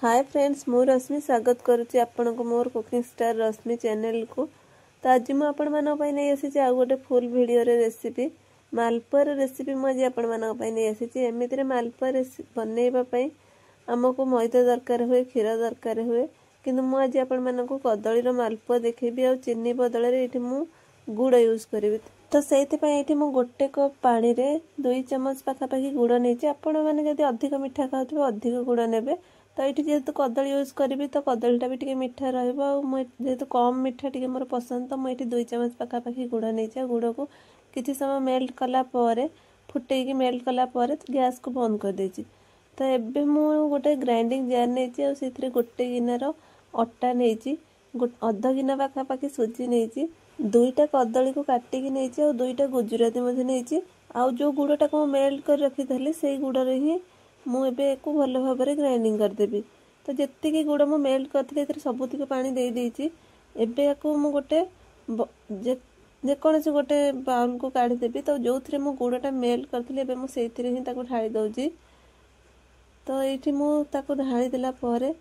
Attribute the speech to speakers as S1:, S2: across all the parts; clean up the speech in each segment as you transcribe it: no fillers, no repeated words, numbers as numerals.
S1: Hi friends, मु रश्मि स्वागत करुच्ची आपण को मोर कुकिंग स्टार रश्मि चैनल को। तो आज मुझे आपण नहीं आसी आ गोटे फुल वीडियो रेसिपी मालपुआर रेसिपी मुझे आपण नहीं आसी। एमती मालपुआ बनवाई आमको मैदा दरकार हुए, क्षीर दरकार हुए, किंतु मुझे आपण को कदली मालपुआ देखेबी आ चीनी बदल ये गुड़ यूज करी। तो से गोटे कप पानी रे 2 चम्मच पाखापाखि गुड़ नहीं। आपण मैंने अधिक मीठा खाऊ अधिक गुड़ ने। तो ये जेहेतु कदली यूज करी तो कदलीटा भी टी मीठा जेहेतु कम मीठा टी मोर पसंद, तो मुझे 2 चम्मच पाखापाखि गुड़ नहीं। गुड़ को किसी समय मेल्ट कलापर फुटे मेल्ट कलापर गैस को बंद कर देछि। तो एबे मु गोटे ग्राइंडिंग जार नहीं से गोटे गिनार अटा नहीं, अध गिना पाखापाखि सुजी नहीं, 2टा कदली को काटिकी नहीं और 2टा गुजराती नहीं। आउ जो गुड़टा को मेल्ट कर रखी थी से गुड़ ही मुझे को भल भाव में ग्राइंडिंग करदेवी। तो जी गुड़ मु मेल्ट करी सबुतिक पानी दे देछि। एबे याको मु गोटे जेकोसी गोटे बाउल को काढ़ीदेवी। तो जो थी मु गुड़टा मेल्ट करी एबे मु सेइथिरे ही ताको ढाली दउछि। तो ये मुझे ढाली देला परे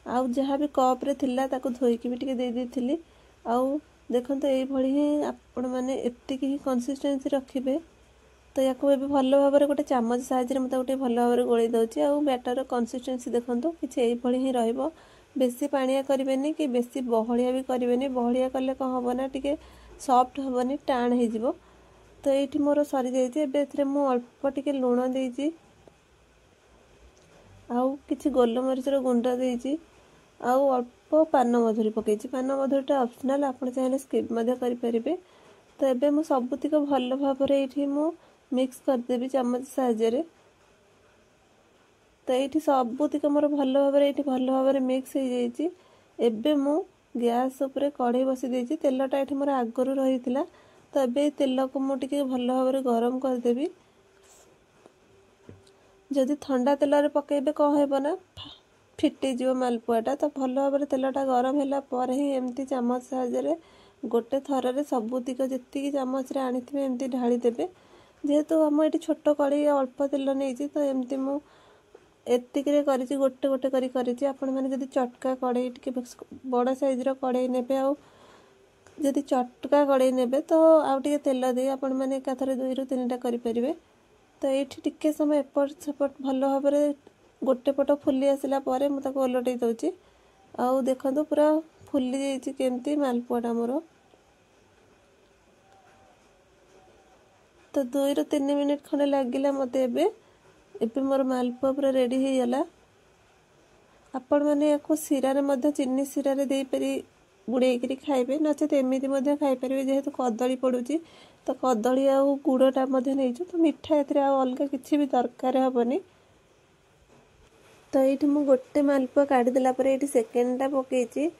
S1: आउ जहाँ भी कप रे थिला ताको धोईकी भी टिके दे देथिली। आउ देखो ये ही आपण मैंने एतिकी ही कंसिस्टेंसी रखिए। तो या भल भाव में गोटे चामच साइज गोटे भल भाव में गोल दूसरी। आउ बैटर कंसिस्टेंसी देखो किसी ही रहिबो। बेसी पानिया करें कि बेसी बहलिया भी करें। बहलिया कले कौन हम ना टी सॉफ्ट हेनी, टाण हो। तो ये मोर सरी जाइए। मु अल्प टिके लुण देइछि, आउ किछि गोलमरीचर गुंड देइछि, आउ अल्प पान मधुरी पकई। पान मधुरीटा ऑप्शनल, आप चाहिए स्किप करें। तो एबे मु सबुतिक भल भाव में मिक्स करदेवी चामच साहाय्य। तो ये सबुतिक मोर भल भाव में मिक्स हो जाइए। एबे मु गैस उपरे कढ़ई बसी देछि। तेलटा ये मोर आगरू रही थिला। तो एबे तेल को मुझे भल भाव में गरम करदेवी। जदि ठंडा तेल पकेबे कौन हेबो ना फिटिज मालपुआटा। तो भल भाव में तेलटा गरम है ही एमती चामच साहाय्य गोटे थर सबुतिक जी चामच आनी एमती ढाली देबे। जेहेतु आम ये छोट कड़े अल्प तेल नहीं, तो एमती मुतिक गोटे गोटे करी आपण मैंने जदि चटका कड़े टी बड़ साइज कड़े ने जदि चटका कड़े ने तो आउ टे तेल दे आपण मैंने एकाथरे 2 ରୁ 3टा करें। तो ये टिके समय एपट सेपट भल भाव में गोटे पट फुली आसला मुझे ओलटई दूसरी। आउ देखो पूरा फुली जाइए केमती मालपुआटा मोर। तो 2 ରୁ 3 मिनिट खंडे लगिला मत। एबे मोर मालपुआ पूरा रेडी हो गला। आपण मैंने या सीरा चीनी सीरा दे पारि बुड़े खाइबे, नचेत एमती खाईपारे। जेहेतु कदली पड़ुची तो कदली आ गुड़टा नहीं, तो मिठा ए अलग किसी भी दरकार हेनी। तो ये मुझे गोटे मालपुआ काढ़ीदेला ये सेकेंडटा पकई।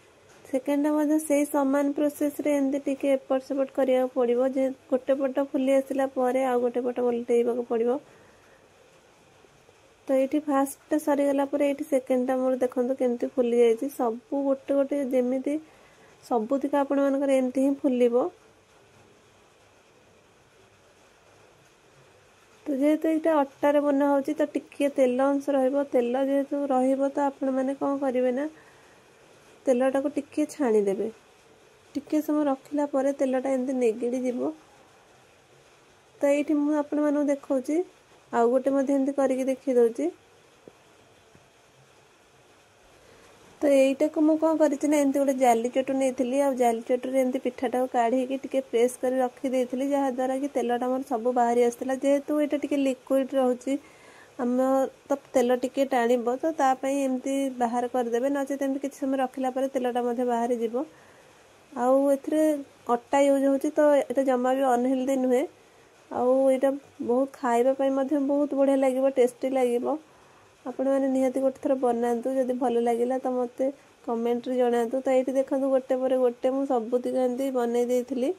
S1: सेकेंडटा से सामान प्रोसेस रे एमती टिके एपट सेपट करिया पड़िबो। जे गोटे पट फुली आसला परे आ गोटे पट ओलटेइबा पड़िबो। तो ये फास्ट सरीगला ये सेकेंडटा मोर देखो केमती फुली जाइए। सबू गोटे गोटे जमी सबुतिक आपण मानकर एमती ही फुलिबो। तो जेहेतु यहाँ अटारे बना हो तो टिके तेल अंश रहिबो। तेल जेहेतु रहिबो तो आपण मैंने कौन करेंगे ना तेलटा को टिके छाणीदेवे। टिके समय रखिला परे तेलटा एमती निगिड़ी जीवो। तो ये मुझे आपण मानू देखौची आउ गोटे एमती करके देखी दउची। तो यहीटा को मुझे कौन करी एमती गोटे जाली चटू नहीं आ जाली चटू एमती पिठाटा काढ़ी टिके प्रेस कर रखी जहाँद्वारा कि तेलटा मोर सब बाहरी आसला। जेहेतु ये टिके लिक्विड रोचे आम तो तेल टिके टाणब, तो तापाई एमती बाहर करदे। नचेत एमती किसी समय रखिला परे तेलटा बाहरी जीवो। आउ एथिरे अटा यूज होची, तो ये जमा भी अनहेल्दी नुहे। आउ यहाँ बहुत खाइबापी बहुत बढ़िया लगे, टेस्टी लगे। आपण मैंने निहाती गोटे थर बनातु, जदि भल लगे तो मत कमेंट रे जणातु। तो ये देखो गोटे पर गोटे मुझे सबुतिक एमती बनई देइथिली।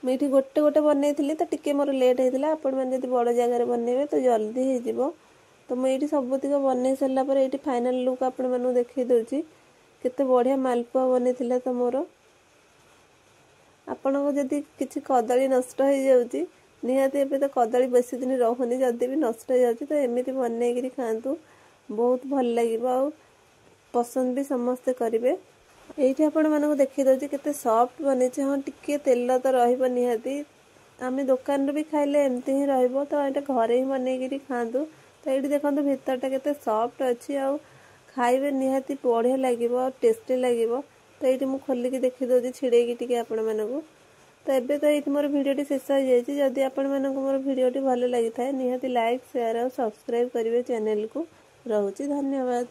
S1: मुझे गोटे गोटे बनई तो टिके मोर लेट होता। आपण मैंने जब बड़ जगार बनइबे तो जल्दी हो। तो मुझे सबुतिक बनई सारापर ये फाइनाल लुक आपण मानू देखई दूची केते बढ़िया मालपुआ बनई तो मोर। आपण को जदि किसी कदली नष्ट हो जाउची निहाती एबे तो कदली बेसी दिन रहुनी, जदि भी नष्ट हो जाଉଛି तो एमती बनैकि खातु, बहुत भल लगे आ पसंद भी समस्ते करेंगे। ये आपण मानक देखी दौर केते सॉफ्ट बनी। हाँ टिके तेल तो रहिबो निहाती, आम दुकान भी खाइले एमती ही रहिबो, तो ये घरे ही बनैकि खातु। तो ये देखो भितरटा केते सॉफ्ट अच्छी, आ खाइबे निहाती बढ़िया लगे और टेस्टी लगे। तो ये मुझे खोलिकी देखी दौर छिड़ेकी टिके आपण मानक। तो एबे तो ये मोर वीडियो शेष हो जाए। जदि आपण मानक मोर वीडियो भल लगी था निहाती लाइक शेयर और सब्सक्राइब करेंगे चैनल को। रहुची धन्यवाद।